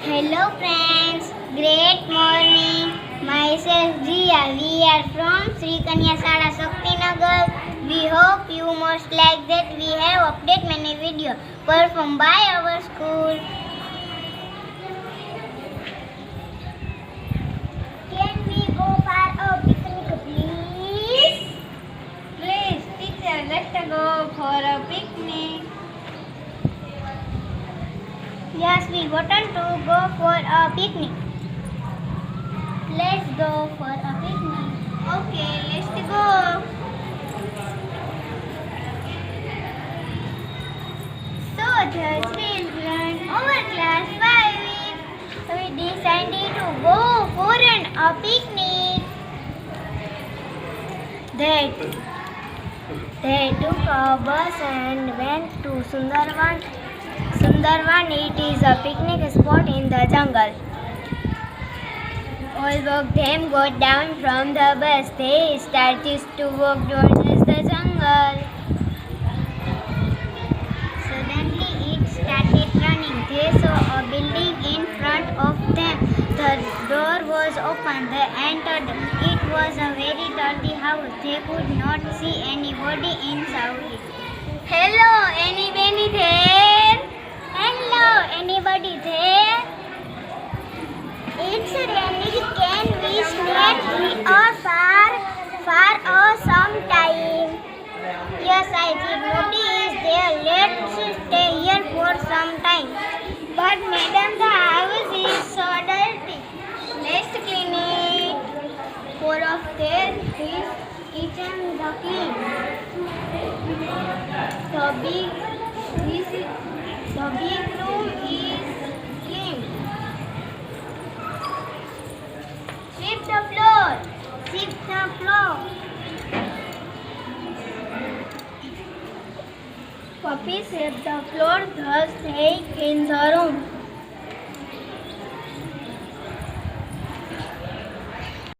Hello friends, great morning. Myself Jia. We are from Sri Kanya Shala Shaktinagar. We hope you most like that we have update many video performed by our school. Can we go for a picnic please? Please, teacher, let's go for a picnic. Yes, we wanted to go for a picnic. Let's go for a picnic. Okay, let's go. So the children over class 5 we decided to go for a picnic. They took a bus and went to Sundarban. Sundarban, it is a picnic spot in the jungle. All of them got down from the bus. They started to walk towards the jungle. Suddenly it started running. They saw a building in front of them. The door was open. They entered. It was a very dirty house. They could not see anybody inside. Hello, anybody there? Hello, anybody there? It's raining. Can we stay here for some time? Yes, I think nobody is there. Let's stay here for some time. But madam, the house is so dirty. Let's clean it. Four of them is kitchen the clean. The big room is clean. Sweep the floor. Sweep the floor. Puppy swept the floor, thus they cleaned the room.